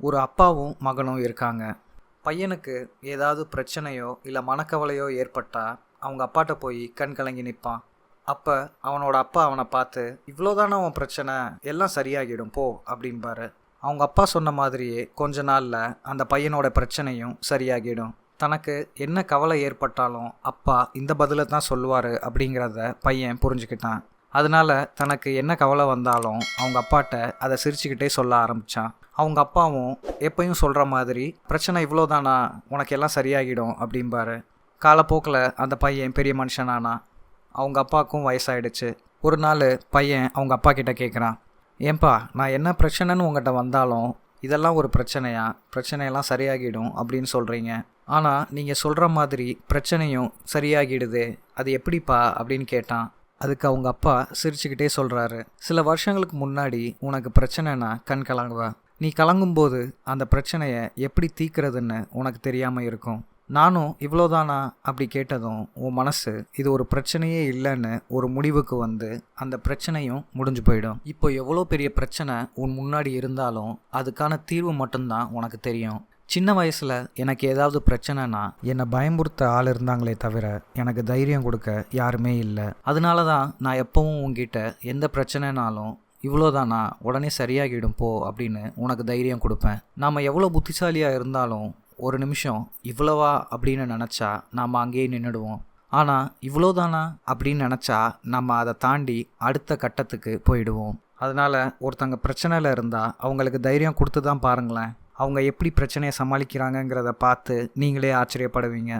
ஒரு அப்பாவும் மகனும் இருக்காங்க. பையனுக்கு ஏதாவது பிரச்சனையோ இல்லை மனக்கவலையோ ஏற்பட்டால் அவங்க அப்பாட்ட போய் கண் கலங்கி நிற்பான். அப்போ அவனோட அப்பா அவனை பார்த்து, இவ்வளோதானே உன் பிரச்சனை, எல்லாம் சரியாகிடும் போ அப்படின்பாரு. அவங்க அப்பா சொன்ன மாதிரியே கொஞ்ச நாளில் அந்த பையனோட பிரச்சனையும் சரியாகிடும். தனக்கு என்ன கவலை ஏற்பட்டாலும் அப்பா இந்த பதிலை தான் சொல்லுவார் அப்படிங்கிறத பையன் புரிஞ்சுக்கிட்டான். அதனால தனக்கு என்ன கவலை வந்தாலும் அவங்க அப்பாட்ட அதை சிரிச்சுக்கிட்டே சொல்ல ஆரம்பித்தான். அவங்க அப்பாவும் எப்பயும் சொல்கிற மாதிரி, பிரச்சனை இவ்வளோதானா, உனக்கு எல்லாம் சரியாகிடும் அப்படிம்பாரு. காலப்போக்கில் அந்த பையன் பெரிய மனுஷனானா. அவங்க அப்பாவுக்கும் வயசாயிடுச்சு. ஒரு நாள் பையன் அவங்க அப்பா கிட்ட கேட்குறான், ஏன்பா, நான் என்ன பிரச்சனைன்னு உங்கள்கிட்ட வந்தாலும் இதெல்லாம் ஒரு பிரச்சனையா, பிரச்சனையெல்லாம் சரியாகிடும் அப்படின்னு சொல்கிறீங்க. ஆனால் நீங்கள் சொல்கிற மாதிரி பிரச்சனையும் சரியாகிடுது, அது எப்படிப்பா அப்படின்னு கேட்டான். அதுக்கு அவங்க அப்பா சிரிச்சுக்கிட்டே சொல்கிறாரு, சில வருஷங்களுக்கு முன்னாடி உனக்கு பிரச்சனைனா கண் கலங்குவ. நீ கலங்கும்போது அந்த பிரச்சனையை எப்படி தீர்க்கிறதுன்னு உனக்கு தெரியாமல் இருக்கும். நானும் இவ்வளோதானா அப்படி கேட்டதும் உன் மனசு இது ஒரு பிரச்சனையே இல்லைன்னு ஒரு முடிவுக்கு வந்து அந்த பிரச்சனையும் முடிஞ்சு போயிடும். இப்போ எவ்வளோ பெரிய பிரச்சனை உன் முன்னாடி இருந்தாலும் அதுக்கான தீர்வு மட்டும்தான் உனக்கு தெரியும். சின்ன வயசில் எனக்கு ஏதாவது பிரச்சனைனா என்னை பயமுறுத்த ஆள் இருந்தாங்களே தவிர எனக்கு தைரியம் கொடுக்க யாருமே இல்லை. அதனால தான் நான் எப்பவும் உங்ககிட்ட எந்த பிரச்சனைனாலும் இவ்வளோதானா, உடனே சரியாகிடும் போ அப்படின்னு உனக்கு தைரியம் கொடுப்பேன். நாம் எவ்வளோ புத்திசாலியாக இருந்தாலும் ஒரு நிமிஷம் இவ்வளவா அப்படின்னு நினச்சா நாம் அங்கேயே நின்றுடுவோம். ஆனால் இவ்வளோதானா அப்படின்னு நினச்சா நம்ம அதை தாண்டி அடுத்த கட்டத்துக்கு போயிடுவோம். அதனால் ஒருத்தங்க பிரச்சனையில் இருந்தால் அவங்களுக்கு தைரியம் கொடுத்து தான் பாருங்களேன். அவங்க எப்படி பிரச்சனையை சமாளிக்கிறாங்கங்கிறத பார்த்து நீங்களே ஆச்சரியப்படுவீங்க.